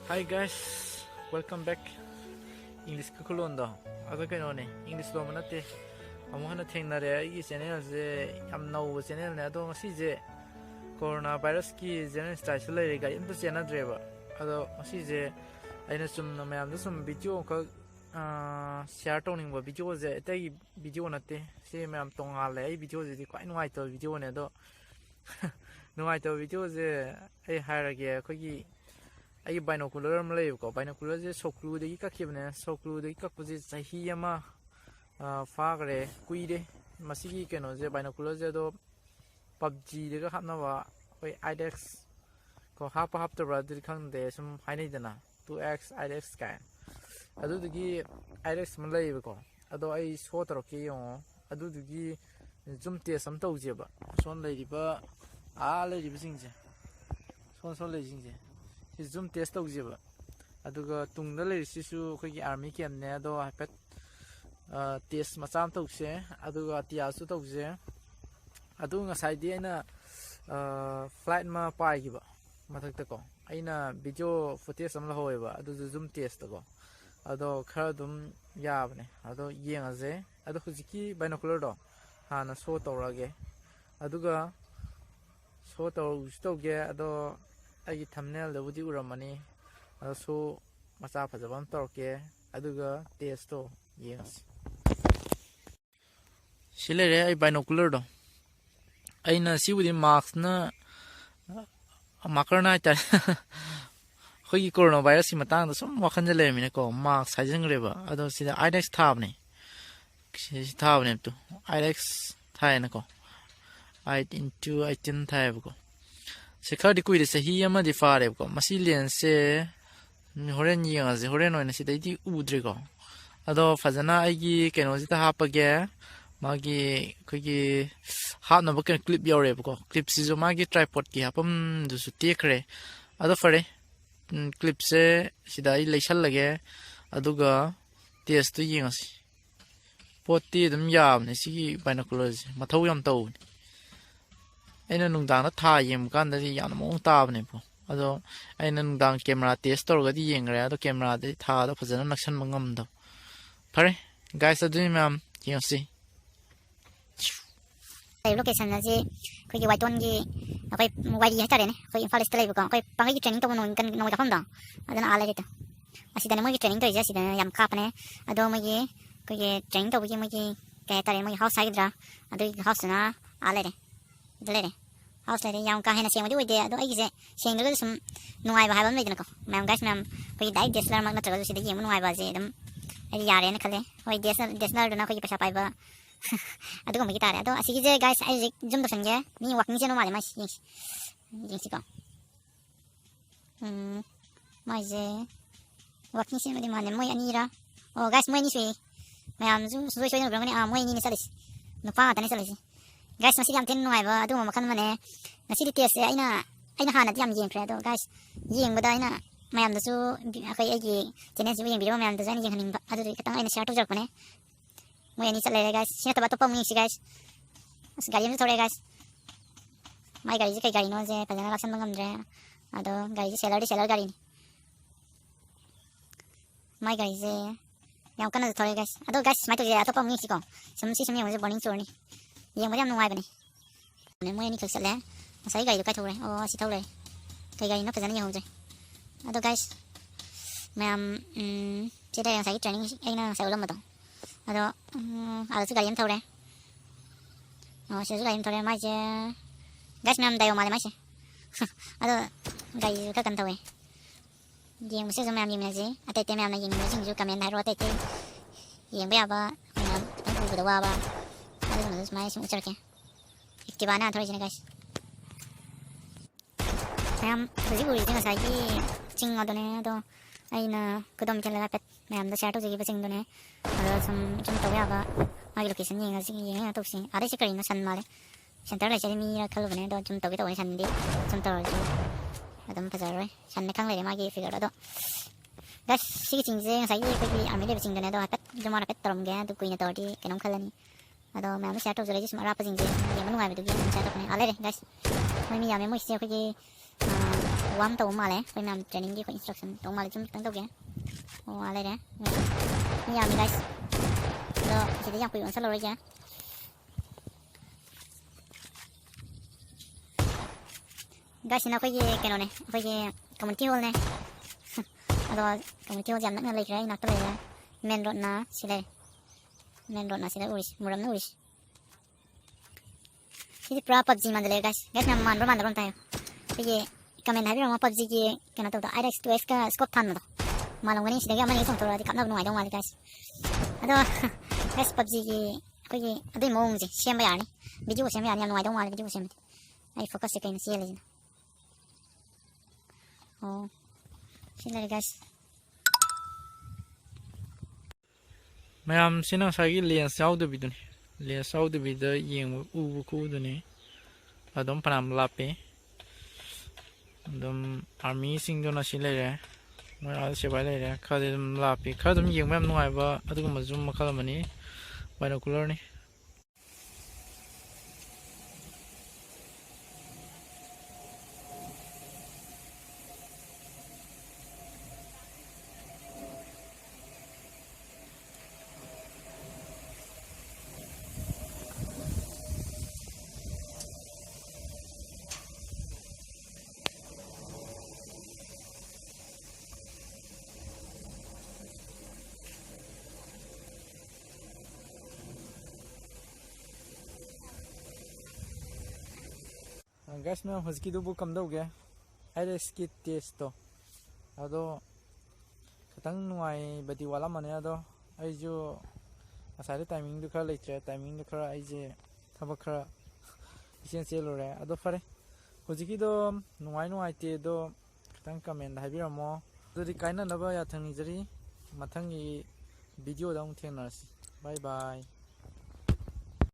Hi guys, welcome back. English ka kulon do. Ado kano ne English lo manate. Amo hana thengnare I channel je yam naw channel ne ado ngasi je coronavirus ki general style lai ga yam to channel dreba. Ado ngasi je aina sum na mayam da sum video ka share tawning ba video je tai video nate se mayam tonga le video je kwai nuai to video ne do. Nuai to video je ai hairage khogi ai binocular am lay ko binocular je soklu de ka khibne soklu de ka kuji sahi ama fagre kuide masigi keno je binocular je do PUBG de ka hapna wa oi IDX ko hapa hapta bra de khang de sum hainai dana 2x IDX ka adu digi IDX man lay ko ado ai so tro ke yo adu digi zum te sam tau je ba son lay ba lay ba sing je son lay sing je zoom test tauziba aduga tungda leirisisu khoi army camp ne ado hapet test macham tause aduga tiasu tause adu ngasai di aina flight ma pai giba mathakta ko aina video footage amla hoiba adu zoom test ko ado khara dum yabne ado yengaje ado hujiki binocular do hana show tawrage aduga show tawge ado I thumbnail the video ramani also macha phajabam torke aduga test to yes silere ai binocular do aina si with marks na marker na ta khoi coronavirus matang da som wakhan je le mine ko marks hajing reba ado sida IDX thab ne si thab ne to IDX thai na ko I into I tin thai ko Sekar di kuide sahi ama di fare ko masilian se horen yinga se horen oina si dai di udre ko ado fazana aigi keno si ta hapage magi khogi hapna ba clip yore ko clip si zo magi tripod ki hapam du su tekre ado fare clip se sidai leisal lage aduga test tu yinga si poti dum yam ne si binoculars mathau yam taw aina nungdang na tha yem kan da ya mo ta bne po ado aina nungdang camera test tor ga di yeng re ado camera de tha da phajana naksan mangam do pare guys adu mam you see location na ji khoi gi waiton gi khoi mobile gi hatare ne khoi infal style ko khoi pangai gi training to no kan no da pham da adana ala reta asida ne mo gi training to ja sida yam khap ne ado mo gi khoi gi training to gi mo gi ka tare mo gi house side dra ado house na ala re dele house le yang ka hena sema di wede ado ai ge seng do sum nungaiba ha bam le ko mam guys mam khoi dai deslar mag na taga sida gi mo nungaiba je dam ai yare ne khale hoi deslar do na khoi pasa pai ba ado ko gi tare ado asigi je guys ai jum do senge ni walking je no male ma yin si ko mai je walking je no di mane moi ani ra oh guys moi ni sui mam zu su so no bro ni moi ni salis no pa ta ni salis guys masih yam tin nungaiba adu ma kan mane masih di test aina hana yam yeng khre do guys yeng bada aina mayam da su akai agi channel su yeng video mayam da jani yeng hanin ba adu katang aina share to jak pane moi ani chale guys sina to ba to pam ni si guys as gari me thore guys mai gari je kai gari no je pajana laksan bangam dre ado gari je seller gari ni mai gari je yam kana thore guys ado guys mai to je to pam ni si ko sim yeng je burning chor ni yang macam nungai bani, ni mo ni kerja le, saya gaya tu kai thore, oh si thore, gaya no kerja ni yang je, aduh guys, macam cerita yang saya training, saya ulang betul, aduh, ada tu gaya yang thore, oh saya tu gaya yang thore macam, guys macam dayo malam macam, aduh gaya tu kan thore, yang mesti macam yang ni je, atau macam yang ni macam juga kami nak ruat atau, yang berapa, macam tu berdua apa. Terus mai sim ucar ke iktibana thori jene guys mayam buji buri jeng sai gi ching adone do aina kodom chela pet mayam da share to jigi baching done ado sum to ya ba mai location yeng asi yeng to si are se kari na san male center la chari mi ra khalu bane do chum to gi to san di chum to ji adam pazar re san ne khang le ma gi figure do guys sigi ching je sai gi ko gi ami le baching done do pet jomara pet torom ge do kuina to di kenom khalani ado mam share to jole ji smara pajing je yeng nungai be do gi share to ne ale re guys moi mi ya me moi se ko gi warm tàu mà phải làm training cái instruction tàu mà chúng tăng tàu kia đây đấy bây giờ mình guys rồi chỉ để dọc quỷ solo rồi chứ guys nó cái nó này cái community hall này rồi community hall jam nó lấy cái nó lấy main road na sila uris muram na uris ini pra PUBG mandale guys na man ron tayo sige comment habi mo PUBG ki kana to IRX 2X ka scope than na malong gani sila ga man isong tora di kapna no idong wali guys ado guys PUBG ki kogi ado mo ngji siyam ba yani video siyam yani no idong wali video siyam ai focus ke kain siya lejin oh sila guys mayam sina sagi len saudu bidun len saudu bida yeng u ku duni adom panam lape adom army sing dona silere moy al sebai lere khadum lape khadum yeng mam nuai ba adugum zum makhalamani binocular ni guys मैं हज़की दो कम दोगे IRX की test तो अदो खतंग नुआई बदी वाला मने अदो आई जो असारे टाइमिंग दो खरा लेट्रे टाइमिंग दो खरा आई जे थबक खरा इसें सेलो रे अदो फरे हज़की दो नुआई ते दो खतंग कमेंट हाइबिरमो दो काइना नबा या थंग निजरी मथंगी वीडियो दाउं थेंगनारसी बाय बाय